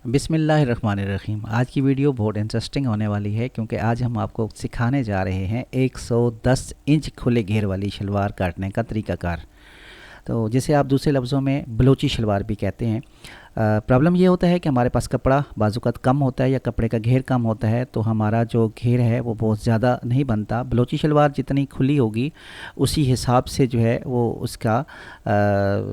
बिस्मिल्लाहिर्रहमानिर्रहीम। आज की वीडियो बहुत इंटरेस्टिंग होने वाली है क्योंकि आज हम आपको सिखाने जा रहे हैं 110 इंच खुले घेर वाली शलवार काटने का तरीक़ाकार। तो जिसे आप दूसरे लफ्ज़ों में बलोची शलवार भी कहते हैं। प्रॉब्लम ये होता है कि हमारे पास कपड़ा बाज़ुकात कम होता है या कपड़े का घेर कम होता है, तो हमारा जो घेर है वो बहुत ज़्यादा नहीं बनता। बलोची शलवार जितनी खुली होगी उसी हिसाब से जो है वो उसका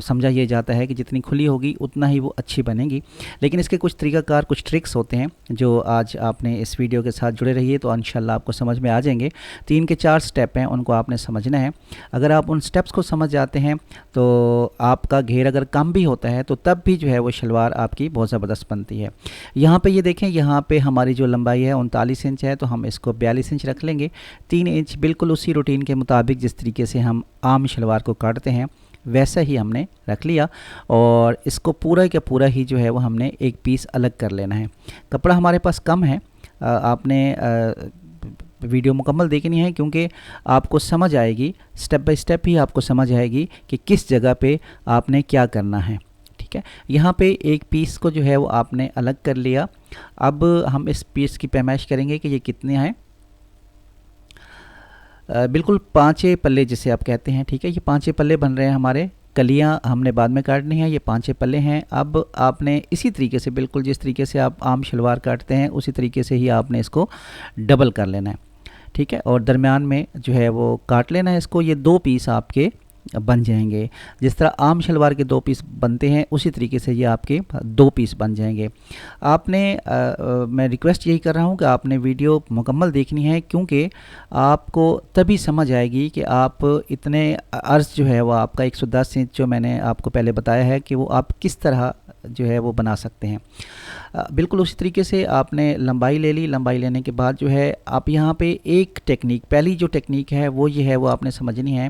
समझा ये जाता है कि जितनी खुली होगी उतना ही वो अच्छी बनेगी। लेकिन इसके कुछ तरीक़ाकार, कुछ ट्रिक्स होते हैं जो आज आपने इस वीडियो के साथ जुड़े रहिए तो इंशाल्लाह आपको समझ में आ जाएंगे। 3 के 4 स्टेप हैं, उनको आपने समझना है। अगर आप उन स्टेप्स को समझ जाते हैं तो आपका घेर अगर कम भी होता है तो तब भी जो है वो शलवार आपकी बहुत ज़बरदस्त बनती है। यहाँ पे ये देखें, यहाँ पे हमारी जो लंबाई है 39 इंच है, तो हम इसको 42 इंच रख लेंगे। 3 इंच बिल्कुल उसी रूटीन के मुताबिक जिस तरीके से हम आम शलवार को काटते हैं वैसा ही हमने रख लिया और इसको पूरा का पूरा ही जो है वो हमने एक पीस अलग कर लेना है। कपड़ा हमारे पास कम है, आपने वीडियो मुकम्मल देखनी है क्योंकि आपको समझ आएगी, स्टेप बाय स्टेप ही आपको समझ आएगी कि किस जगह पे आपने क्या करना है। ठीक है, यहाँ पे एक पीस को जो है वो आपने अलग कर लिया। अब हम इस पीस की पैमाइश करेंगे कि ये कितने हैं। बिल्कुल 5 पल्ले जिसे आप कहते हैं। ठीक है, ये 5 पल्ले बन रहे हैं हमारे। कलियाँ हमने बाद में काटनी है, ये 5 पल्ले हैं। अब आपने इसी तरीके से, बिल्कुल जिस तरीके से आप आम शलवार काटते हैं उसी तरीके से ही आपने इसको डबल कर लेना है। ठीक है, और दरमियान में जो है वो काट लेना है इसको। ये 2 पीस आपके बन जाएंगे। जिस तरह आम शलवार के 2 पीस बनते हैं उसी तरीके से ये आपके 2 पीस बन जाएंगे। आपने मैं रिक्वेस्ट यही कर रहा हूँ कि आपने वीडियो मुकम्मल देखनी है क्योंकि आपको तभी समझ आएगी कि आप इतने अर्ज जो है वो आपका 110 इंच जो मैंने आपको पहले बताया है कि वो आप किस तरह जो है वो बना सकते हैं। बिल्कुल उसी तरीके से आपने लंबाई ले ली। लंबाई लेने के बाद जो है आप यहाँ पे एक टेक्निक, पहली जो टेक्निक है वो ये है, वो आपने समझनी है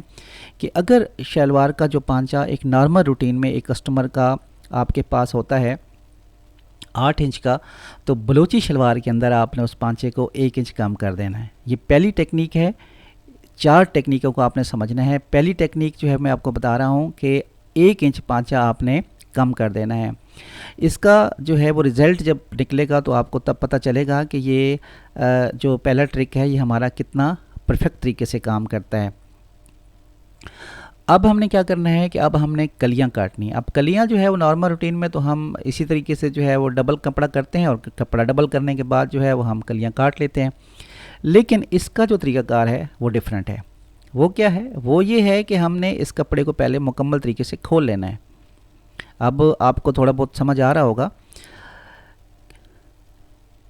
कि अगर शलवार का जो पांचा एक नॉर्मल रूटीन में एक कस्टमर का आपके पास होता है 8 इंच का, तो बलोची शलवार के अंदर आपने उस पांचे को 1 इंच कम कर देना है। ये पहली टेक्निक है। 4 टेक्निकों को आपने समझना है। पहली टेक्निक जो है मैं आपको बता रहा हूँ कि 1 इंच पांचा आपने कम कर देना है। इसका जो है वो रिज़ल्ट जब निकलेगा तो आपको तब पता चलेगा कि ये जो पहला ट्रिक है ये हमारा कितना परफेक्ट तरीके से काम करता है। अब हमने क्या करना है कि अब हमने कलियां काटनी है। अब कलियां जो है वो नॉर्मल रूटीन में तो हम इसी तरीके से जो है वो डबल कपड़ा करते हैं और कपड़ा डबल करने के बाद जो है वो हम कलियां काट लेते हैं। लेकिन इसका जो तरीक़ाकार है वो डिफरेंट है। वो क्या है? वो ये है कि हमने इस कपड़े को पहले मुकम्मल तरीके से खोल लेना है। अब आपको थोड़ा बहुत समझ आ रहा होगा।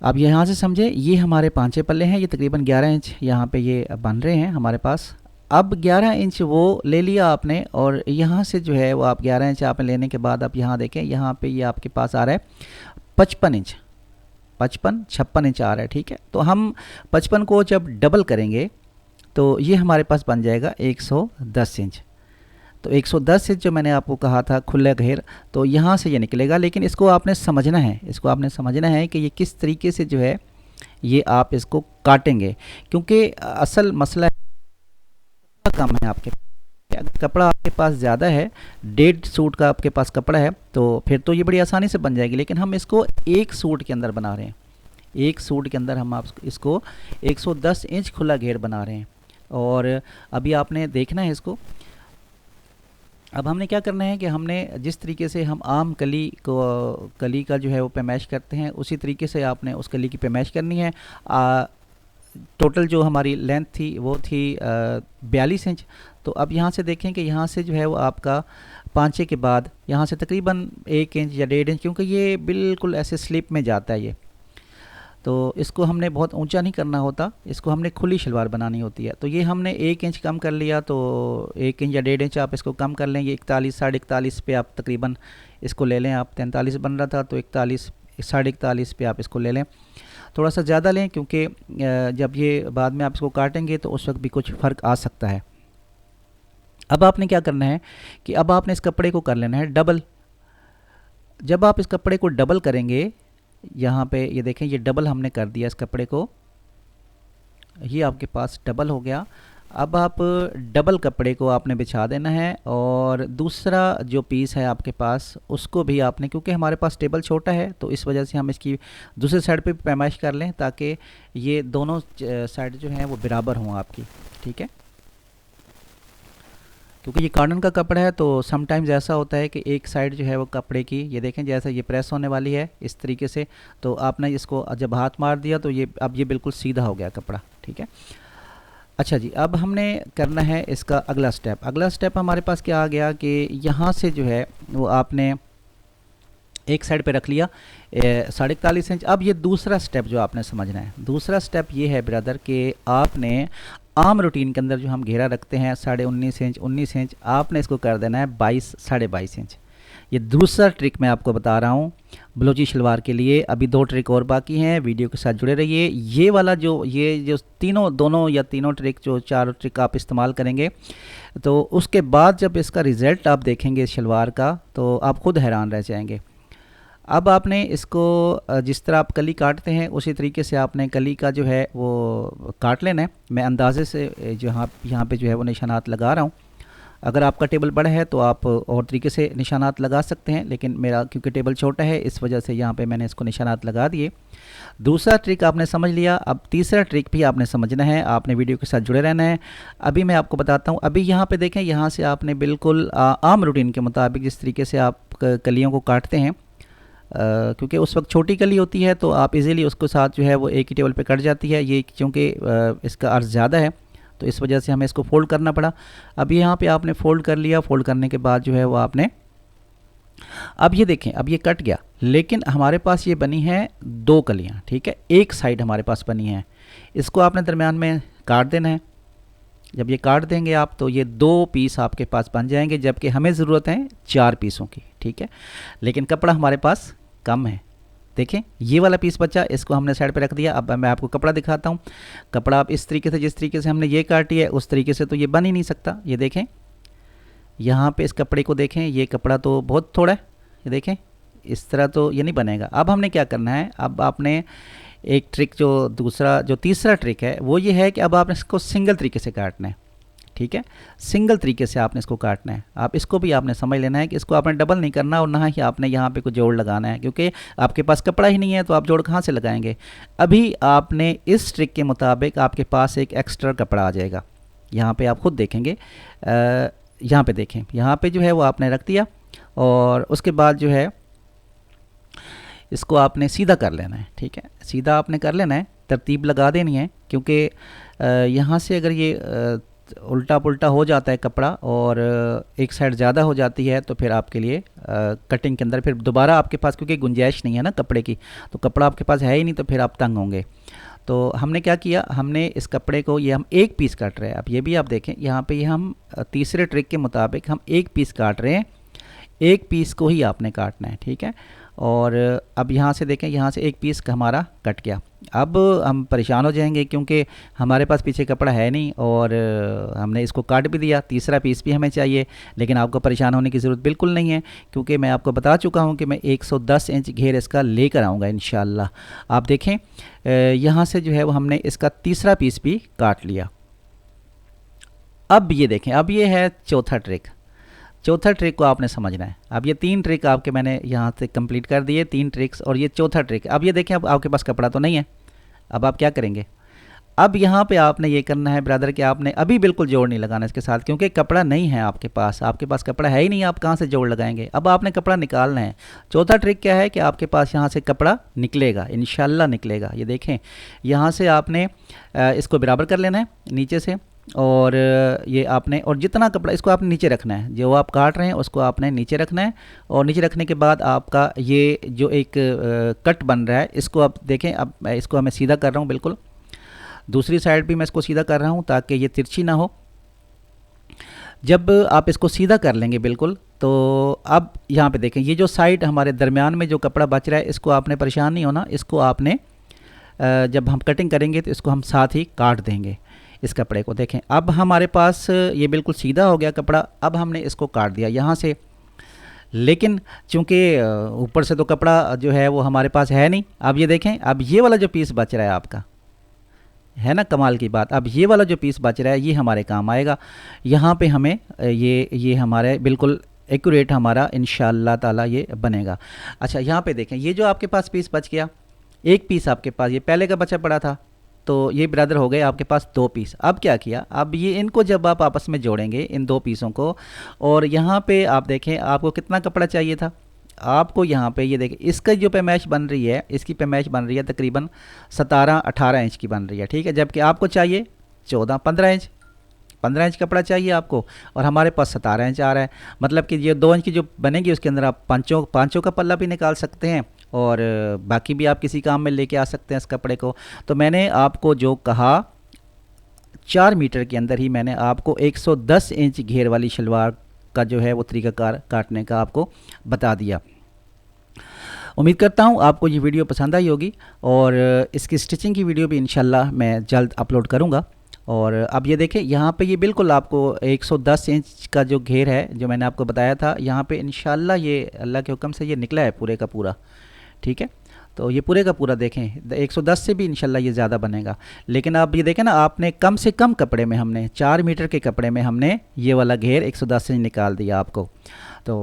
अब यहाँ से समझे, ये हमारे 5 पल्ले हैं, ये तकरीबन 11 इंच यहाँ पे ये बन रहे हैं हमारे पास। अब 11 इंच वो ले लिया आपने और यहाँ से जो है वो आप 11 इंच आपने लेने के बाद आप यहाँ देखें, यहाँ पे ये आपके पास आ रहा है 55 इंच, 56 इंच आ रहा है। ठीक है, तो हम 55 को जब डबल करेंगे तो ये हमारे पास बन जाएगा 110 इंच। तो 110 इंच जो मैंने आपको कहा था खुला घेर, तो यहाँ से ये निकलेगा। लेकिन इसको आपने समझना है, इसको आपने समझना है कि ये किस तरीके से जो है ये आप इसको काटेंगे, क्योंकि असल मसला कम है आपके कपड़ा आपके पास ज़्यादा है, 1.5 सूट का आपके पास कपड़ा है, तो फिर तो ये बड़ी आसानी से बन जाएगी। लेकिन हम इसको एक सूट के अंदर बना रहे हैं। एक सूट के अंदर हम आप इसको 110 इंच खुला घेर बना रहे हैं और अभी आपने देखना है इसको। अब हमने क्या करना है कि हमने जिस तरीके से हम आम कली का जो है वो पैमाइश करते हैं उसी तरीके से आपने उस कली की पैमाइश करनी है। टोटल जो हमारी लेंथ थी वो थी 42 इंच। तो अब यहाँ से देखें कि यहाँ से जो है वो आपका पांचे के बाद यहाँ से तकरीबन 1 इंच या 1.5 इंच, क्योंकि ये बिल्कुल ऐसे स्लिप में जाता है ये, तो इसको हमने बहुत ऊंचा नहीं करना होता, इसको हमने खुली शलवार बनानी होती है। तो ये हमने 1 इंच कम कर लिया, तो 1 इंच या 1.5 इंच आप इसको कम कर लेंगे। 41 साढ़े 41 पे आप तकरीबन इसको ले लें। आप 43 बन रहा था तो 41 साढ़े 41 पे आप इसको ले लें। थोड़ा सा ज़्यादा लें क्योंकि जब ये बाद में आप इसको काटेंगे तो उस वक्त भी कुछ फ़र्क आ सकता है। अब आपने क्या करना है कि अब आपने इस कपड़े को कर लेना है डबल। जब आप इस कपड़े को डबल करेंगे, यहाँ पे ये देखें, ये डबल हमने कर दिया इस कपड़े को, ये आपके पास डबल हो गया। अब आप डबल कपड़े को आपने बिछा देना है और दूसरा जो पीस है आपके पास उसको भी आपने, क्योंकि हमारे पास टेबल छोटा है तो इस वजह से हम इसकी दूसरे साइड पे पैमाइश कर लें ताकि ये दोनों साइड जो हैं वो बराबर हों आपकी। ठीक है, क्योंकि ये कॉटन का कपड़ा है तो समटाइम्स ऐसा होता है कि एक साइड जो है वो कपड़े की, ये देखें जैसा ये प्रेस होने वाली है इस तरीके से, तो आपने इसको जब हाथ मार दिया तो ये अब ये बिल्कुल सीधा हो गया कपड़ा। ठीक है, अच्छा जी, अब हमने करना है इसका अगला स्टेप। अगला स्टेप हमारे पास क्या आ गया कि यहाँ से जो है वो आपने एक साइड पे रख लिया 41.5 इंच। अब ये दूसरा स्टेप जो आपने समझना है, दूसरा स्टेप ये है ब्रदर कि आपने आम रूटीन के अंदर जो हम घेरा रखते हैं 19.5 इंच 19 इंच, आपने इसको कर देना है 22 इंच। ये दूसरा ट्रिक मैं आपको बता रहा हूँ बलोची शलवार के लिए। अभी 2 ट्रिक और बाकी हैं, वीडियो के साथ जुड़े रहिए। ये वाला जो तीनों दोनों या तीनों ट्रिक जो 4 ट्रिक आप इस्तेमाल करेंगे तो उसके बाद जब इसका रिज़ल्ट आप देखेंगे शलवार का तो आप खुद हैरान रह जाएंगे। अब आपने इसको जिस तरह आप कली काटते हैं उसी तरीके से आपने कली का जो है वो काट लेना है। मैं अंदाज़े से जो यहाँ पे जो है वो निशानात लगा रहा हूँ। अगर आपका टेबल बड़ा है तो आप और तरीके से निशानात लगा सकते हैं, लेकिन मेरा क्योंकि टेबल छोटा है इस वजह से यहाँ पे मैंने इसको निशानात लगा दिए। दूसरा ट्रिक आपने समझ लिया, अब तीसरा ट्रिक भी आपने समझना है, आपने वीडियो के साथ जुड़े रहना है। अभी मैं आपको बताता हूँ। अभी यहाँ पे देखें, यहाँ से आपने बिल्कुल आम रूटीन के मुताबिक जिस तरीके से आप कलियों को काटते हैं, क्योंकि उस वक्त छोटी कली होती है तो आप इजीली उसके साथ जो है वो एक ही टेबल पे कट जाती है। ये क्योंकि इसका अर्ज ज़्यादा है तो इस वजह से हमें इसको फ़ोल्ड करना पड़ा। अब यहाँ पे आपने फ़ोल्ड कर लिया, फ़ोल्ड करने के बाद जो है वो आपने, अब ये देखें अब ये कट गया, लेकिन हमारे पास ये बनी है 2 कलियाँ। ठीक है, एक साइड हमारे पास बनी है, इसको आपने दरमियान में काट देना है। जब ये काट देंगे आप तो ये 2 पीस आपके पास बन जाएंगे, जबकि हमें ज़रूरत है 4 पीसों की। ठीक है, लेकिन कपड़ा हमारे पास कम है। देखें ये वाला पीस बचा, इसको हमने साइड पे रख दिया। अब मैं आपको कपड़ा दिखाता हूँ। कपड़ा आप इस तरीके से, जिस तरीके से हमने ये काटी है उस तरीके से तो ये बन ही नहीं सकता। ये देखें यहाँ पे इस कपड़े को देखें, ये कपड़ा तो बहुत थोड़ा है, ये देखें इस तरह तो ये नहीं बनेगा। अब हमने क्या करना है, अब आपने एक ट्रिक जो तीसरा ट्रिक है वो ये है कि अब आपने इसको सिंगल तरीके से काटना है। ठीक है, सिंगल तरीके से आपने इसको काटना है। आप इसको भी आपने समझ लेना है कि इसको आपने डबल नहीं करना और ना ही आपने यहाँ पे कुछ जोड़ लगाना है, क्योंकि आपके पास कपड़ा ही नहीं है तो आप जोड़ कहाँ से लगाएंगे। अभी आपने इस ट्रिक के मुताबिक आपके पास एक एक्स्ट्रा कपड़ा आ जाएगा। यहाँ पे आप खुद देखेंगे, यहाँ पे देखें, यहाँ पे जो है वो आपने रख दिया और उसके बाद जो है इसको आपने सीधा कर लेना है। ठीक है, सीधा आपने कर लेना है, तरतीब लगा देनी है, क्योंकि यहाँ से अगर ये उल्टा पुल्टा हो जाता है कपड़ा और एक साइड ज़्यादा हो जाती है तो फिर आपके लिए कटिंग के अंदर फिर दोबारा आपके पास क्योंकि गुंजाइश नहीं है ना कपड़े की, तो कपड़ा आपके पास है ही नहीं तो फिर आप तंग होंगे। तो हमने क्या किया, हमने इस कपड़े को ये हम एक पीस काट रहे हैं। अब ये भी आप देखें यहाँ पे ये हम तीसरे ट्रिक के मुताबिक हम एक पीस काट रहे हैं, एक पीस को ही आपने काटना है। ठीक है, और अब यहाँ से देखें, यहाँ से एक पीस हमारा कट गया। अब हम परेशान हो जाएंगे क्योंकि हमारे पास पीछे कपड़ा है नहीं और हमने इसको काट भी दिया, तीसरा पीस भी हमें चाहिए। लेकिन आपको परेशान होने की ज़रूरत बिल्कुल नहीं है, क्योंकि मैं आपको बता चुका हूँ कि मैं 110 इंच घेर इसका लेकर आऊँगा इंशाल्लाह। आप देखें यहाँ से जो है वो हमने इसका तीसरा पीस भी काट लिया। अब ये देखें, अब ये है चौथा ट्रिक। चौथा ट्रिक को आपने समझना है। अब ये 3 ट्रिक आपके मैंने यहाँ से कंप्लीट कर दिए, 3 ट्रिक्स, और ये चौथा ट्रिक। अब ये देखें, अब आपके पास कपड़ा तो नहीं है, अब आप क्या करेंगे। अब यहाँ पे आपने ये करना है ब्रदर कि आपने अभी बिल्कुल जोड़ नहीं लगाना इसके साथ, क्योंकि कपड़ा नहीं है आपके पास कपड़ा है ही नहीं, आप कहाँ से जोड़ लगाएंगे। अब आपने कपड़ा निकालना है। चौथा ट्रिक क्या है कि आपके पास यहाँ से कपड़ा निकलेगा, इंशाल्लाह निकलेगा। ये देखें यहाँ से आपने इसको बराबर कर लेना है नीचे से, और ये आपने, और जितना कपड़ा इसको आपने नीचे रखना है, जो आप काट रहे हैं उसको आपने नीचे रखना है। और नीचे रखने के बाद आपका ये जो एक कट बन रहा है इसको आप देखें। अब इसको मैं सीधा कर रहा हूँ, बिल्कुल दूसरी साइड भी मैं इसको सीधा कर रहा हूँ ताकि ये तिरछी ना हो। जब आप इसको सीधा कर लेंगे बिल्कुल, तो अब यहाँ पे देखें, ये जो साइड हमारे दरमियान में जो कपड़ा बच रहा है इसको आपने परेशान नहीं होना, इसको आपने जब हम कटिंग करेंगे तो इसको हम साथ ही काट देंगे इस कपड़े को। देखें अब हमारे पास ये बिल्कुल सीधा हो गया कपड़ा। अब हमने इसको काट दिया यहाँ से, लेकिन चूँकि ऊपर से तो कपड़ा जो है वो हमारे पास है नहीं। अब ये देखें, अब ये वाला जो पीस बच रहा है आपका, है ना कमाल की बात। अब ये वाला जो पीस बच रहा है ये हमारे काम आएगा। यहाँ पे हमें ये हमारे बिल्कुल एक्यूरेट हमारा इंशाअल्लाह ताला ये बनेगा। अच्छा यहाँ पे देखें, ये जो आपके पास पीस बच गया, एक पीस आपके पास ये पहले का बचा पड़ा था, तो ये ब्रदर हो गए आपके पास दो पीस। अब क्या किया, अब ये इनको जब आप आपस में जोड़ेंगे इन दो पीसों को, और यहाँ पे आप देखें आपको कितना कपड़ा चाहिए था, आपको यहाँ पे ये देखें इसका जो पैमाइश बन रही है, इसकी पैमाइश बन रही है तकरीबन 17-18 इंच की बन रही है, ठीक है। जबकि आपको चाहिए 14-15 इंच, 15 इंच कपड़ा चाहिए आपको, और हमारे पास 17 इंच आ रहा है। मतलब कि ये 2 इंच की जो बनेगी उसके अंदर आप पाँचों का पल्ला भी निकाल सकते हैं, और बाकी भी आप किसी काम में लेके आ सकते हैं इस कपड़े को। तो मैंने आपको जो कहा 4 मीटर के अंदर ही मैंने आपको 110 इंच घेर वाली शलवार का जो है वो तरीक़ाकार काटने का आपको बता दिया। उम्मीद करता हूँ आपको ये वीडियो पसंद आई होगी, और इसकी स्टिचिंग की वीडियो भी इंशाल्लाह मैं जल्द अपलोड करूँगा। और अब ये देखें यहाँ पे ये बिल्कुल आपको 110 इंच का जो घेर है जो मैंने आपको बताया था, यहाँ पे इंशाल्लाह ये अल्लाह के हुक्म से ये निकला है पूरे का पूरा, ठीक है। तो ये पूरे का पूरा देखें 110 से भी इंशाल्लाह ये ज़्यादा बनेगा। लेकिन आप ये देखें ना, आपने कम से कम कपड़े में हमने 4 मीटर के कपड़े में हमने ये वाला घेर 110 इंच निकाल दिया आपको। तो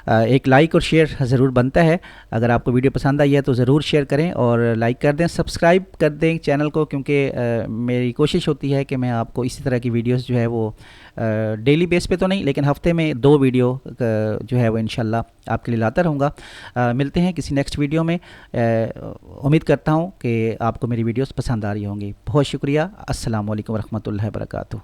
एक लाइक और शेयर ज़रूर बनता है। अगर आपको वीडियो पसंद आई है तो ज़रूर शेयर करें और लाइक कर दें, सब्सक्राइब कर दें चैनल को, क्योंकि मेरी कोशिश होती है कि मैं आपको इसी तरह की वीडियोस जो है वो डेली बेस पे तो नहीं, लेकिन हफ्ते में 2 वीडियो जो है वो इंशाल्लाह आपके लिए लाता रहूँगा। मिलते हैं किसी नेक्स्ट वीडियो में। उम्मीद करता हूँ कि आपको मेरी वीडियोस पसंद आ रही होंगी। बहुत शुक्रिया। अस्सलाम वालेकुम रहमतुल्लाहि व बरकातुहू।